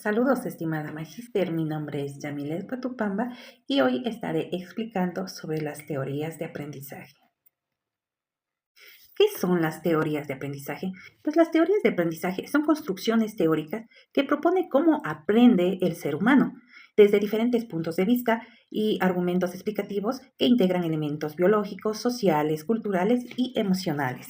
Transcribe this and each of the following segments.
Saludos, estimada magíster. Mi nombre es Yamilet Patupamba y hoy estaré explicando sobre las teorías de aprendizaje. ¿Qué son las teorías de aprendizaje? Pues las teorías de aprendizaje son construcciones teóricas que proponen cómo aprende el ser humano, desde diferentes puntos de vista y argumentos explicativos que integran elementos biológicos, sociales, culturales y emocionales.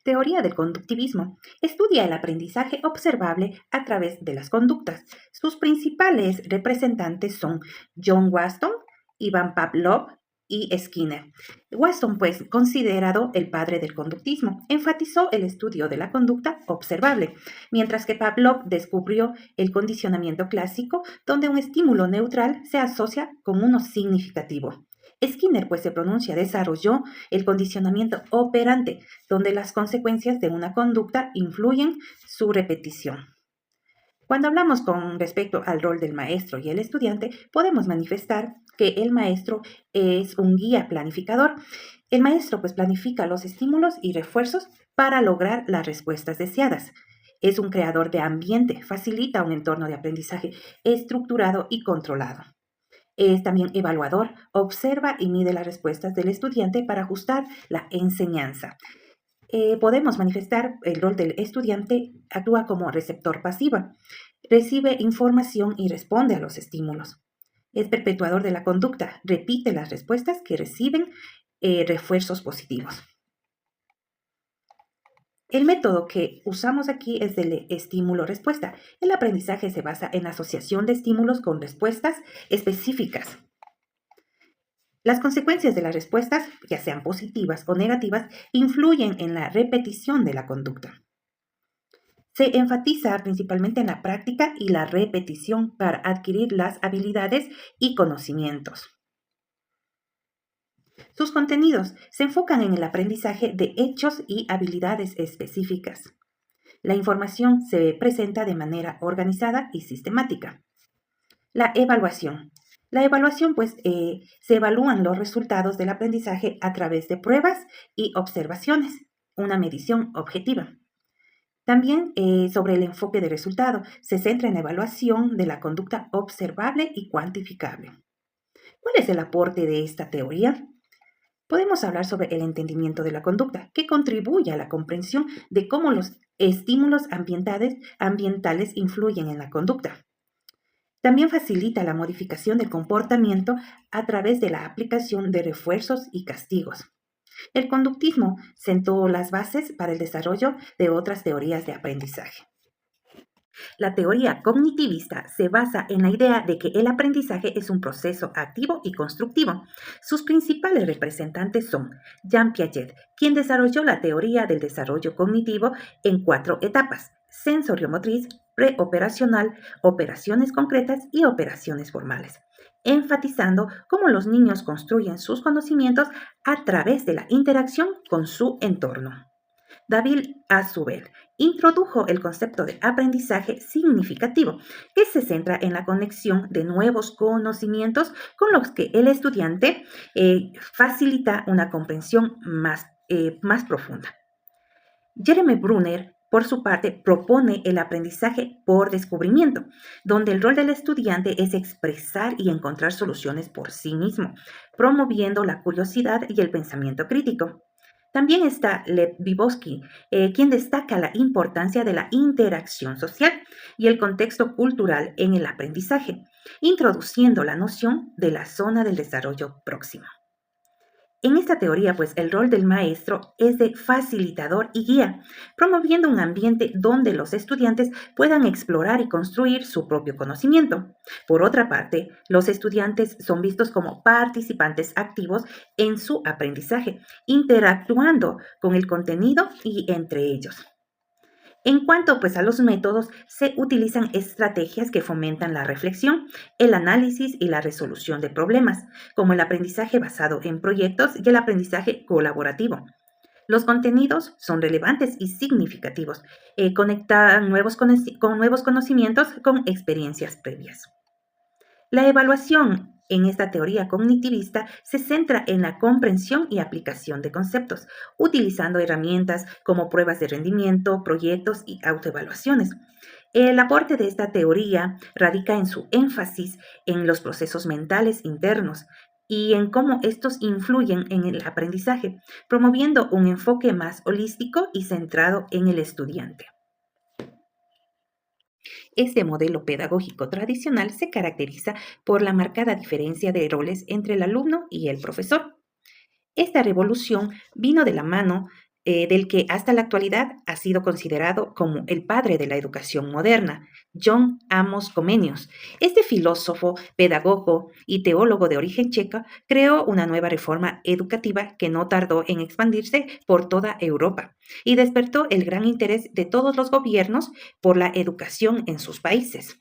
Teoría del conductivismo. Estudia el aprendizaje observable a través de las conductas. Sus principales representantes son John Waston, Ivan Pavlov y Skinner. Waston, pues, considerado el padre del conductismo, enfatizó el estudio de la conducta observable, mientras que Pavlov descubrió el condicionamiento clásico, donde un estímulo neutral se asocia con uno significativo. Skinner, pues se pronuncia, desarrolló el condicionamiento operante, donde las consecuencias de una conducta influyen su repetición. Cuando hablamos con respecto al rol del maestro y el estudiante, podemos manifestar que el maestro es un guía planificador. El maestro pues planifica los estímulos y refuerzos para lograr las respuestas deseadas. Es un creador de ambiente, facilita un entorno de aprendizaje estructurado y controlado. Es también evaluador, observa y mide las respuestas del estudiante para ajustar la enseñanza. Podemos manifestar el rol del estudiante, actúa como receptor pasivo, recibe información y responde a los estímulos. Es perpetuador de la conducta, repite las respuestas que reciben refuerzos positivos. El método que usamos aquí es el estímulo-respuesta. El aprendizaje se basa en la asociación de estímulos con respuestas específicas. Las consecuencias de las respuestas, ya sean positivas o negativas, influyen en la repetición de la conducta. Se enfatiza principalmente en la práctica y la repetición para adquirir las habilidades y conocimientos. Sus contenidos se enfocan en el aprendizaje de hechos y habilidades específicas. La información se presenta de manera organizada y sistemática. La evaluación. La evaluación, pues, se evalúan los resultados del aprendizaje a través de pruebas y observaciones, una medición objetiva. También sobre el enfoque de resultado, se centra en la evaluación de la conducta observable y cuantificable. ¿Cuál es el aporte de esta teoría? Podemos hablar sobre el entendimiento de la conducta, que contribuye a la comprensión de cómo los estímulos ambientales influyen en la conducta. También facilita la modificación del comportamiento a través de la aplicación de refuerzos y castigos. El conductismo sentó las bases para el desarrollo de otras teorías de aprendizaje. La teoría cognitivista se basa en la idea de que el aprendizaje es un proceso activo y constructivo. Sus principales representantes son Jean Piaget, quien desarrolló la teoría del desarrollo cognitivo en 4 etapas: sensoriomotriz, preoperacional, operaciones concretas y operaciones formales, enfatizando cómo los niños construyen sus conocimientos a través de la interacción con su entorno. David Azubel introdujo el concepto de aprendizaje significativo, que se centra en la conexión de nuevos conocimientos con los que el estudiante facilita una comprensión más profunda. Jeremy Brunner, por su parte, propone el aprendizaje por descubrimiento, donde el rol del estudiante es expresar y encontrar soluciones por sí mismo, promoviendo la curiosidad y el pensamiento crítico. También está Lev Vygotsky, quien destaca la importancia de la interacción social y el contexto cultural en el aprendizaje, introduciendo la noción de la zona del desarrollo próximo. En esta teoría, pues, el rol del maestro es de facilitador y guía, promoviendo un ambiente donde los estudiantes puedan explorar y construir su propio conocimiento. Por otra parte, los estudiantes son vistos como participantes activos en su aprendizaje, interactuando con el contenido y entre ellos. En cuanto pues a los métodos, se utilizan estrategias que fomentan la reflexión, el análisis y la resolución de problemas, como el aprendizaje basado en proyectos y el aprendizaje colaborativo. Los contenidos son relevantes y significativos, conectan con nuevos conocimientos con experiencias previas. La evaluación en esta teoría cognitivista se centra en la comprensión y aplicación de conceptos, utilizando herramientas como pruebas de rendimiento, proyectos y autoevaluaciones. El aporte de esta teoría radica en su énfasis en los procesos mentales internos y en cómo estos influyen en el aprendizaje, promoviendo un enfoque más holístico y centrado en el estudiante. Este modelo pedagógico tradicional se caracteriza por la marcada diferencia de roles entre el alumno y el profesor. Esta revolución vino de la mano del que hasta la actualidad ha sido considerado como el padre de la educación moderna, John Amos Comenius. Este filósofo, pedagogo y teólogo de origen checo creó una nueva reforma educativa que no tardó en expandirse por toda Europa y despertó el gran interés de todos los gobiernos por la educación en sus países.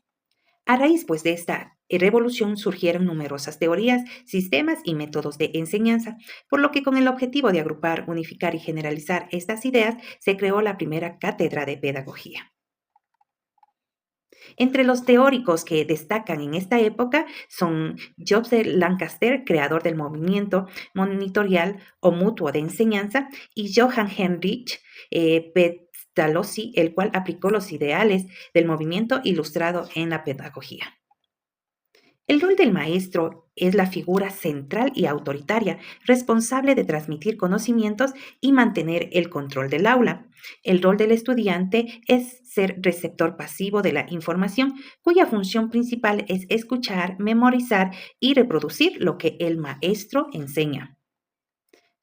A raíz, pues, de esta revolución surgieron numerosas teorías, sistemas y métodos de enseñanza, por lo que con el objetivo de agrupar, unificar y generalizar estas ideas, se creó la primera cátedra de pedagogía. Entre los teóricos que destacan en esta época son Joseph Lancaster, creador del movimiento monitorial o mutuo de enseñanza, y Johann Heinrich Pestalozzi, el cual aplicó los ideales del movimiento ilustrado en la pedagogía. El rol del maestro es la figura central y autoritaria, responsable de transmitir conocimientos y mantener el control del aula. El rol del estudiante es ser receptor pasivo de la información, cuya función principal es escuchar, memorizar y reproducir lo que el maestro enseña.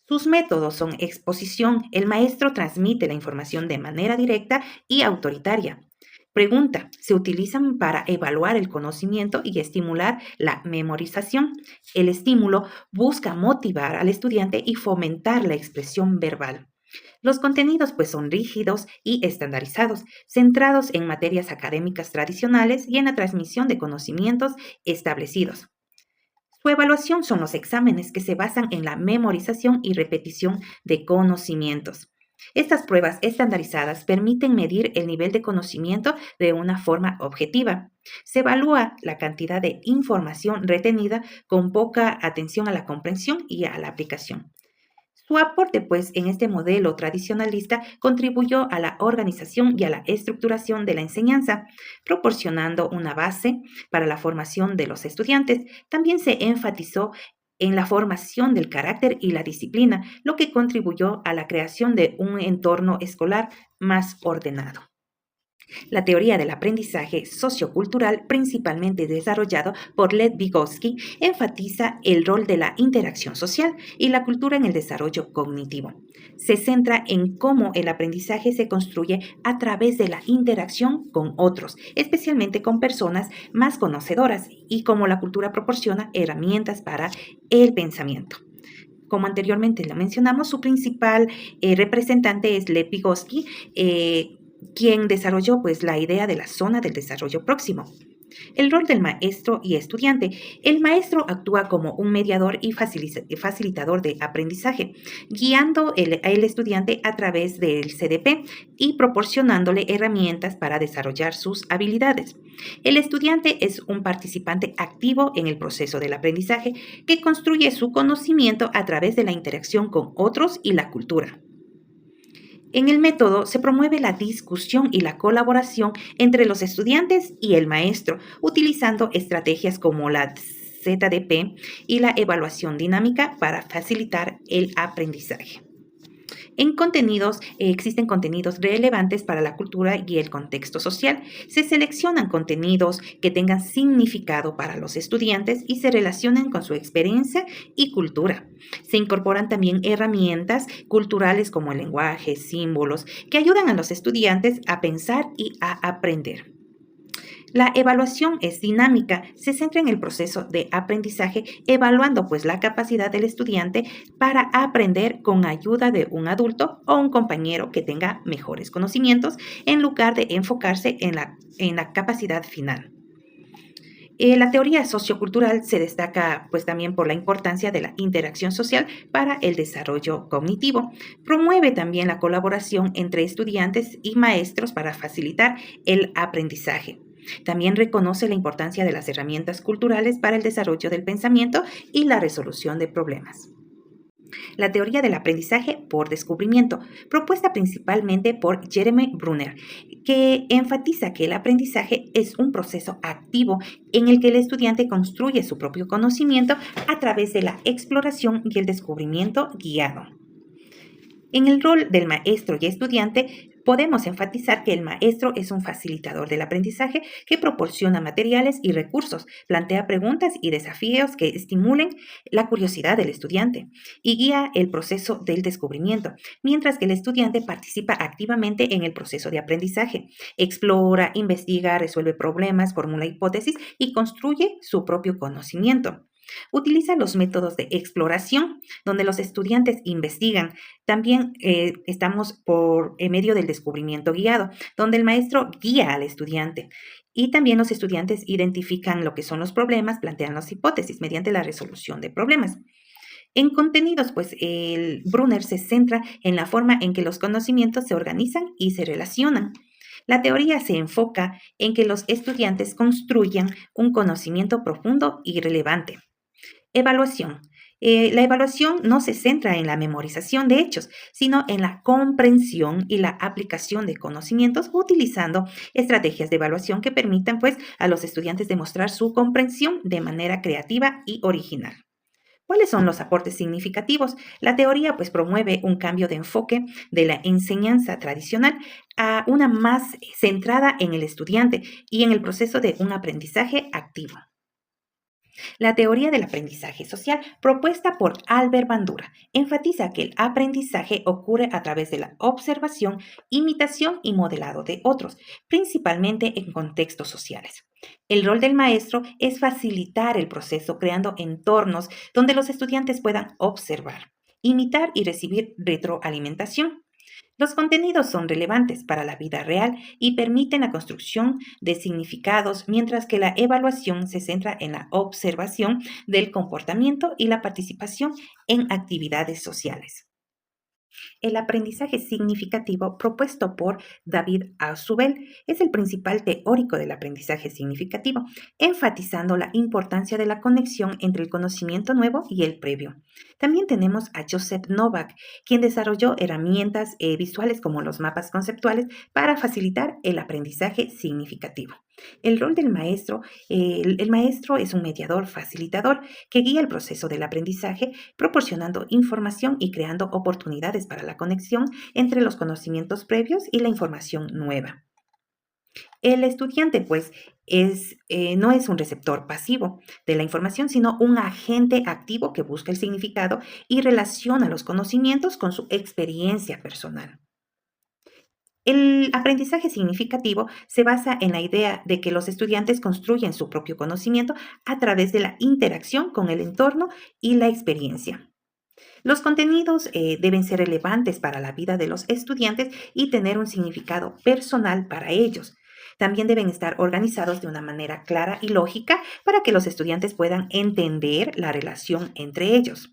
Sus métodos son exposición. El maestro transmite la información de manera directa y autoritaria. Pregunta, se utilizan para evaluar el conocimiento y estimular la memorización. El estímulo busca motivar al estudiante y fomentar la expresión verbal. Los contenidos pues son rígidos y estandarizados, centrados en materias académicas tradicionales y en la transmisión de conocimientos establecidos. Su evaluación son los exámenes que se basan en la memorización y repetición de conocimientos. Estas pruebas estandarizadas permiten medir el nivel de conocimiento de una forma objetiva. Se evalúa la cantidad de información retenida con poca atención a la comprensión y a la aplicación. Su aporte, pues, en este modelo tradicionalista contribuyó a la organización y a la estructuración de la enseñanza, proporcionando una base para la formación de los estudiantes. También se enfatizó en la formación del carácter y la disciplina, lo que contribuyó a la creación de un entorno escolar más ordenado. La teoría del aprendizaje sociocultural, principalmente desarrollado por Lev Vygotsky, enfatiza el rol de la interacción social y la cultura en el desarrollo cognitivo. Se centra en cómo el aprendizaje se construye a través de la interacción con otros, especialmente con personas más conocedoras, y cómo la cultura proporciona herramientas para el pensamiento. Como anteriormente lo mencionamos, su principal representante es Lev Vygotsky, quien desarrolló pues la idea de la zona del desarrollo próximo. El rol del maestro y estudiante. El maestro actúa como un mediador y facilitador de aprendizaje, guiando al estudiante a través del CDP y proporcionándole herramientas para desarrollar sus habilidades. El estudiante es un participante activo en el proceso del aprendizaje que construye su conocimiento a través de la interacción con otros y la cultura. En el método se promueve la discusión y la colaboración entre los estudiantes y el maestro, utilizando estrategias como la ZDP y la evaluación dinámica para facilitar el aprendizaje. En contenidos, existen contenidos relevantes para la cultura y el contexto social. Se seleccionan contenidos que tengan significado para los estudiantes y se relacionen con su experiencia y cultura. Se incorporan también herramientas culturales como el lenguaje, símbolos, que ayudan a los estudiantes a pensar y a aprender. La evaluación es dinámica, se centra en el proceso de aprendizaje, evaluando pues la capacidad del estudiante para aprender con ayuda de un adulto o un compañero que tenga mejores conocimientos, en lugar de enfocarse en la capacidad final. La teoría sociocultural se destaca pues también por la importancia de la interacción social para el desarrollo cognitivo. Promueve también la colaboración entre estudiantes y maestros para facilitar el aprendizaje. También reconoce la importancia de las herramientas culturales para el desarrollo del pensamiento y la resolución de problemas. La teoría del aprendizaje por descubrimiento, propuesta principalmente por Jeremy Brunner, que enfatiza que el aprendizaje es un proceso activo en el que el estudiante construye su propio conocimiento a través de la exploración y el descubrimiento guiado. En el rol del maestro y estudiante, podemos enfatizar que el maestro es un facilitador del aprendizaje que proporciona materiales y recursos, plantea preguntas y desafíos que estimulen la curiosidad del estudiante y guía el proceso del descubrimiento, mientras que el estudiante participa activamente en el proceso de aprendizaje, explora, investiga, resuelve problemas, formula hipótesis y construye su propio conocimiento. Utiliza los métodos de exploración, donde los estudiantes investigan. También estamos por medio del descubrimiento guiado, donde el maestro guía al estudiante. Y también los estudiantes identifican lo que son los problemas, plantean las hipótesis mediante la resolución de problemas. En contenidos, pues el Brunner se centra en la forma en que los conocimientos se organizan y se relacionan. La teoría se enfoca en que los estudiantes construyan un conocimiento profundo y relevante. Evaluación. La evaluación no se centra en la memorización de hechos, sino en la comprensión y la aplicación de conocimientos utilizando estrategias de evaluación que permitan pues a los estudiantes demostrar su comprensión de manera creativa y original. ¿Cuáles son los aportes significativos? La teoría pues promueve un cambio de enfoque de la enseñanza tradicional a una más centrada en el estudiante y en el proceso de un aprendizaje activo. La teoría del aprendizaje social, propuesta por Albert Bandura, enfatiza que el aprendizaje ocurre a través de la observación, imitación y modelado de otros, principalmente en contextos sociales. El rol del maestro es facilitar el proceso creando entornos donde los estudiantes puedan observar, imitar y recibir retroalimentación. Los contenidos son relevantes para la vida real y permiten la construcción de significados, mientras que la evaluación se centra en la observación del comportamiento y la participación en actividades sociales. El aprendizaje significativo propuesto por David Ausubel es el principal teórico del aprendizaje significativo, enfatizando la importancia de la conexión entre el conocimiento nuevo y el previo. También tenemos a Joseph Novak, quien desarrolló herramientas visuales como los mapas conceptuales para facilitar el aprendizaje significativo. El rol del maestro, el maestro es un mediador facilitador que guía el proceso del aprendizaje, proporcionando información y creando oportunidades para la conexión entre los conocimientos previos y la información nueva. El estudiante, pues, no es un receptor pasivo de la información, sino un agente activo que busca el significado y relaciona los conocimientos con su experiencia personal. El aprendizaje significativo se basa en la idea de que los estudiantes construyen su propio conocimiento a través de la interacción con el entorno y la experiencia. Los contenidos deben ser relevantes para la vida de los estudiantes y tener un significado personal para ellos. También deben estar organizados de una manera clara y lógica para que los estudiantes puedan entender la relación entre ellos.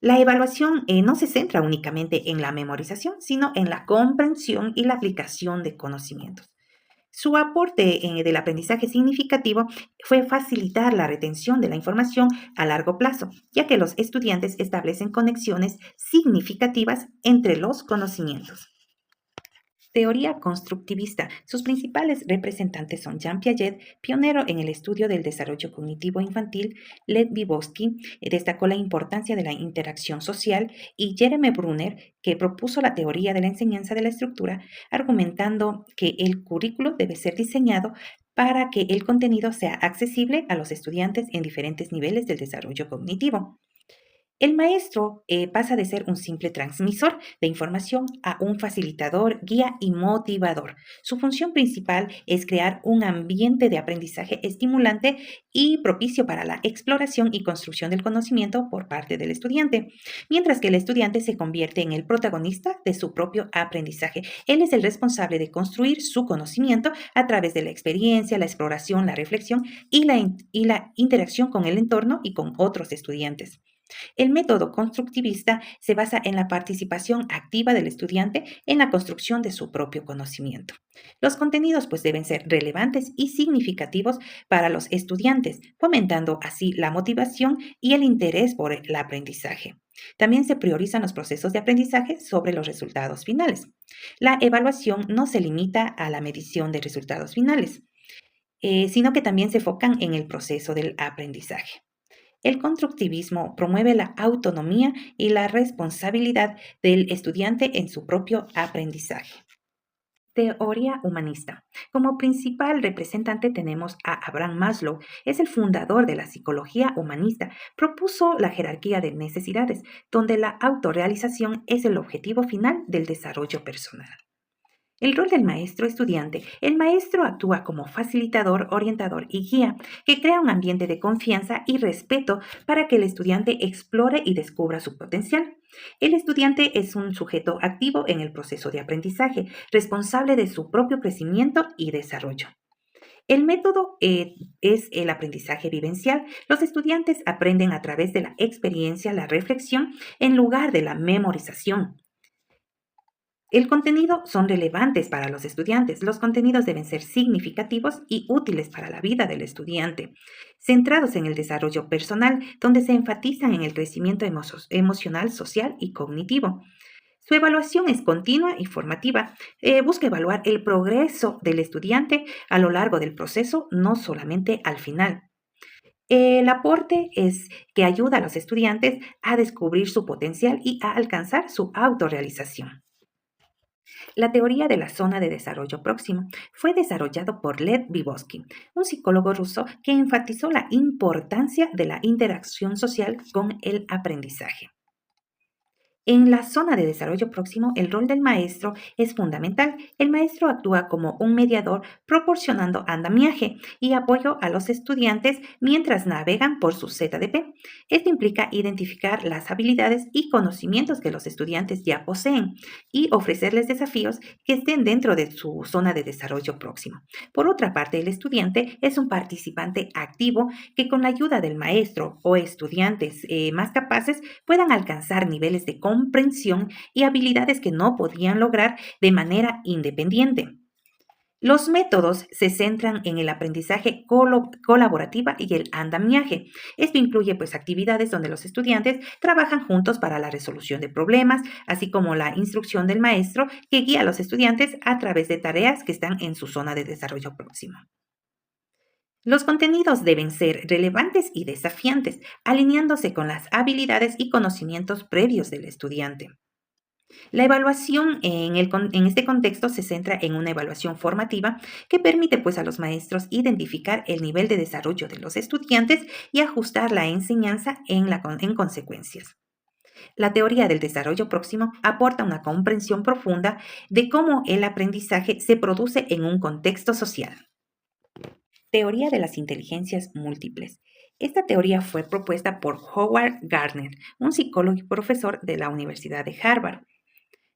La evaluación no se centra únicamente en la memorización, sino en la comprensión y la aplicación de conocimientos. Su aporte del aprendizaje significativo fue facilitar la retención de la información a largo plazo, ya que los estudiantes establecen conexiones significativas entre los conocimientos. Teoría constructivista. Sus principales representantes son Jean Piaget, pionero en el estudio del desarrollo cognitivo infantil; Lev Vygotsky destacó la importancia de la interacción social; y Jeremy Brunner, que propuso la teoría de la enseñanza de la estructura, argumentando que el currículo debe ser diseñado para que el contenido sea accesible a los estudiantes en diferentes niveles del desarrollo cognitivo. El maestro pasa de ser un simple transmisor de información a un facilitador, guía y motivador. Su función principal es crear un ambiente de aprendizaje estimulante y propicio para la exploración y construcción del conocimiento por parte del estudiante, mientras que el estudiante se convierte en el protagonista de su propio aprendizaje. Él es el responsable de construir su conocimiento a través de la experiencia, la exploración, la reflexión y la interacción con el entorno y con otros estudiantes. El método constructivista se basa en la participación activa del estudiante en la construcción de su propio conocimiento. Los contenidos pues deben ser relevantes y significativos para los estudiantes, fomentando así la motivación y el interés por el aprendizaje. También se priorizan los procesos de aprendizaje sobre los resultados finales. La evaluación no se limita a la medición de resultados finales, sino que también se enfocan en el proceso del aprendizaje. El constructivismo promueve la autonomía y la responsabilidad del estudiante en su propio aprendizaje. Teoría humanista. Como principal representante tenemos a Abraham Maslow, es el fundador de la psicología humanista. Propuso la jerarquía de necesidades, donde la autorrealización es el objetivo final del desarrollo personal. El rol del maestro estudiante. El maestro actúa como facilitador, orientador y guía, que crea un ambiente de confianza y respeto para que el estudiante explore y descubra su potencial. El estudiante es un sujeto activo en el proceso de aprendizaje, responsable de su propio crecimiento y desarrollo. El método es el aprendizaje vivencial. Los estudiantes aprenden a través de la experiencia, la reflexión, en lugar de la memorización. El contenido son relevantes para los estudiantes. Los contenidos deben ser significativos y útiles para la vida del estudiante, centrados en el desarrollo personal, donde se enfatizan en el crecimiento emocional, social y cognitivo. Su evaluación es continua y formativa. Busca evaluar el progreso del estudiante a lo largo del proceso, no solamente al final. El aporte es que ayuda a los estudiantes a descubrir su potencial y a alcanzar su autorrealización. La teoría de la zona de desarrollo próximo fue desarrollado por Lev Vygotsky, un psicólogo ruso que enfatizó la importancia de la interacción social con el aprendizaje. En la zona de desarrollo próximo, el rol del maestro es fundamental. El maestro actúa como un mediador proporcionando andamiaje y apoyo a los estudiantes mientras navegan por su ZDP. Esto implica identificar las habilidades y conocimientos que los estudiantes ya poseen y ofrecerles desafíos que estén dentro de su zona de desarrollo próximo. Por otra parte, el estudiante es un participante activo que con la ayuda del maestro o estudiantes más capaces puedan alcanzar niveles de comprensión y habilidades que no podían lograr de manera independiente. Los métodos se centran en el aprendizaje colaborativa y el andamiaje. Esto incluye actividades donde los estudiantes trabajan juntos para la resolución de problemas, así como la instrucción del maestro que guía a los estudiantes a través de tareas que están en su zona de desarrollo próximo. Los contenidos deben ser relevantes y desafiantes, alineándose con las habilidades y conocimientos previos del estudiante. La evaluación en este contexto se centra en una evaluación formativa que permite a los maestros identificar el nivel de desarrollo de los estudiantes y ajustar la enseñanza en consecuencias. La teoría del desarrollo próximo aporta una comprensión profunda de cómo el aprendizaje se produce en un contexto social. Teoría de las inteligencias múltiples. Esta teoría fue propuesta por Howard Gardner, un psicólogo y profesor de la Universidad de Harvard,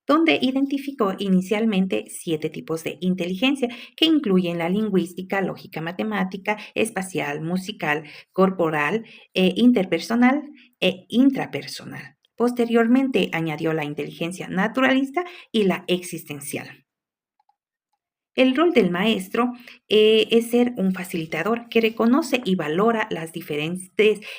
donde identificó inicialmente 7 tipos de inteligencia que incluyen la lingüística, lógica matemática, espacial, musical, corporal, interpersonal e intrapersonal. Posteriormente añadió la inteligencia naturalista y la existencial. El rol del maestro es ser un facilitador que reconoce y valora las diferentes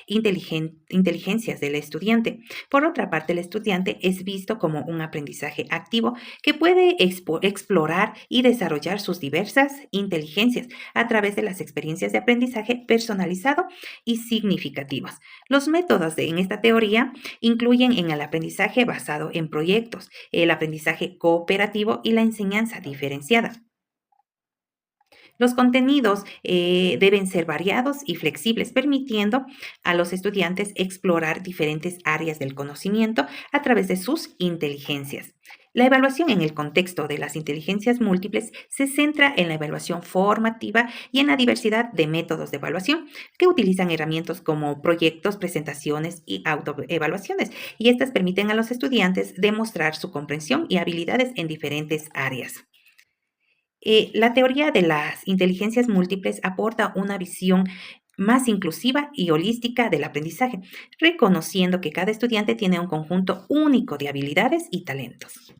inteligencias del estudiante. Por otra parte, el estudiante es visto como un aprendizaje activo que puede explorar y desarrollar sus diversas inteligencias a través de las experiencias de aprendizaje personalizado y significativas. Los métodos en esta teoría incluyen en el aprendizaje basado en proyectos, el aprendizaje cooperativo y la enseñanza diferenciada. Los contenidos deben ser variados y flexibles, permitiendo a los estudiantes explorar diferentes áreas del conocimiento a través de sus inteligencias. La evaluación en el contexto de las inteligencias múltiples se centra en la evaluación formativa y en la diversidad de métodos de evaluación que utilizan herramientas como proyectos, presentaciones y autoevaluaciones, y estas permiten a los estudiantes demostrar su comprensión y habilidades en diferentes áreas. La teoría de las inteligencias múltiples aporta una visión más inclusiva y holística del aprendizaje, reconociendo que cada estudiante tiene un conjunto único de habilidades y talentos.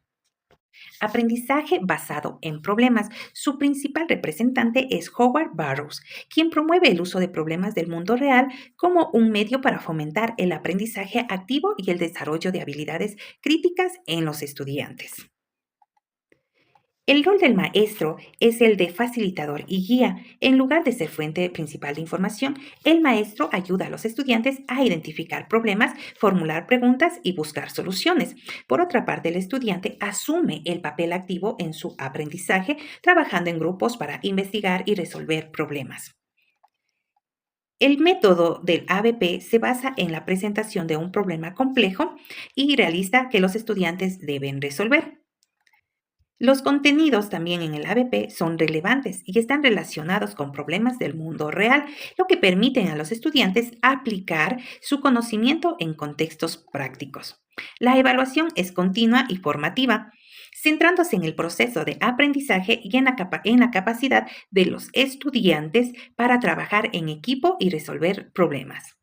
Aprendizaje basado en problemas. Su principal representante es Howard Burroughs, quien promueve el uso de problemas del mundo real como un medio para fomentar el aprendizaje activo y el desarrollo de habilidades críticas en los estudiantes. El rol del maestro es el de facilitador y guía. En lugar de ser fuente principal de información, el maestro ayuda a los estudiantes a identificar problemas, formular preguntas y buscar soluciones. Por otra parte, el estudiante asume el papel activo en su aprendizaje, trabajando en grupos para investigar y resolver problemas. El método del ABP se basa en la presentación de un problema complejo y realista que los estudiantes deben resolver. Los contenidos también en el ABP son relevantes y están relacionados con problemas del mundo real, lo que permiten a los estudiantes aplicar su conocimiento en contextos prácticos. La evaluación es continua y formativa, centrándose en el proceso de aprendizaje y en la capacidad de los estudiantes para trabajar en equipo y resolver problemas.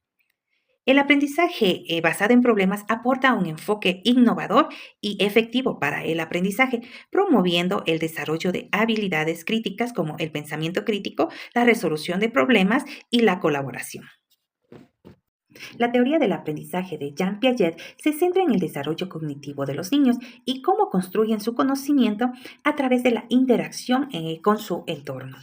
El aprendizaje basado en problemas aporta un enfoque innovador y efectivo para el aprendizaje, promoviendo el desarrollo de habilidades críticas como el pensamiento crítico, la resolución de problemas y la colaboración. La teoría del aprendizaje de Jean Piaget se centra en el desarrollo cognitivo de los niños y cómo construyen su conocimiento a través de la interacción con su entorno.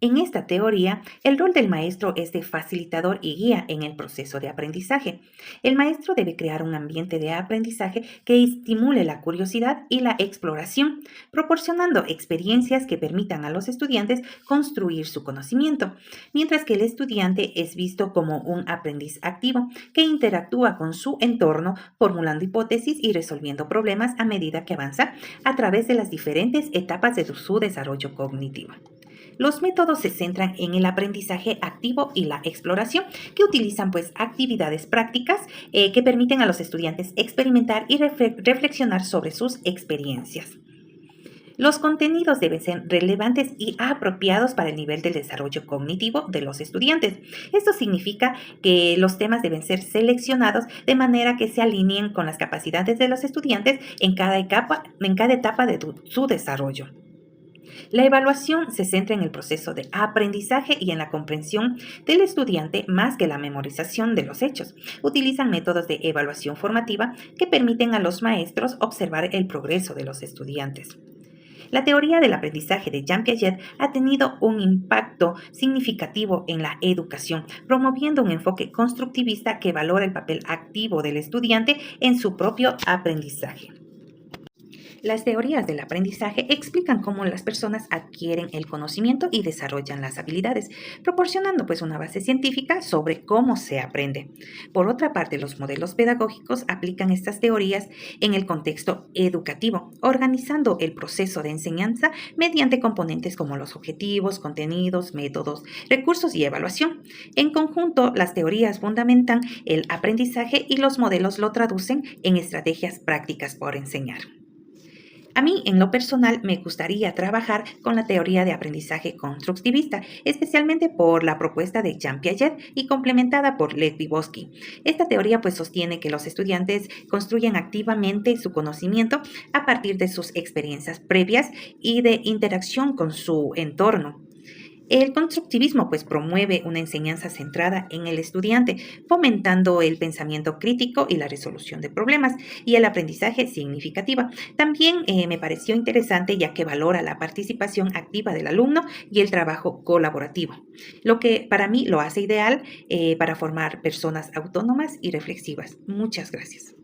En esta teoría, el rol del maestro es de facilitador y guía en el proceso de aprendizaje. El maestro debe crear un ambiente de aprendizaje que estimule la curiosidad y la exploración, proporcionando experiencias que permitan a los estudiantes construir su conocimiento, mientras que el estudiante es visto como un aprendiz activo que interactúa con su entorno, formulando hipótesis y resolviendo problemas a medida que avanza a través de las diferentes etapas de su desarrollo cognitivo. Los métodos se centran en el aprendizaje activo y la exploración, que utilizan pues actividades prácticas que permiten a los estudiantes experimentar y reflexionar sobre sus experiencias. Los contenidos deben ser relevantes y apropiados para el nivel del desarrollo cognitivo de los estudiantes. Esto significa que los temas deben ser seleccionados de manera que se alineen con las capacidades de los estudiantes en cada etapa de su desarrollo. La evaluación se centra en el proceso de aprendizaje y en la comprensión del estudiante más que la memorización de los hechos. Utilizan métodos de evaluación formativa que permiten a los maestros observar el progreso de los estudiantes. La teoría del aprendizaje de Jean Piaget ha tenido un impacto significativo en la educación, promoviendo un enfoque constructivista que valora el papel activo del estudiante en su propio aprendizaje. Las teorías del aprendizaje explican cómo las personas adquieren el conocimiento y desarrollan las habilidades, proporcionando pues una base científica sobre cómo se aprende. Por otra parte, los modelos pedagógicos aplican estas teorías en el contexto educativo, organizando el proceso de enseñanza mediante componentes como los objetivos, contenidos, métodos, recursos y evaluación. En conjunto, las teorías fundamentan el aprendizaje y los modelos lo traducen en estrategias prácticas por enseñar. A mí, en lo personal, me gustaría trabajar con la teoría de aprendizaje constructivista, especialmente por la propuesta de Jean Piaget y complementada por Lev Vygotsky. Esta teoría pues sostiene que los estudiantes construyen activamente su conocimiento a partir de sus experiencias previas y de interacción con su entorno. El constructivismo pues promueve una enseñanza centrada en el estudiante, fomentando el pensamiento crítico y la resolución de problemas y el aprendizaje significativa. También me pareció interesante ya que valora la participación activa del alumno y el trabajo colaborativo, lo que para mí lo hace ideal para formar personas autónomas y reflexivas. Muchas gracias.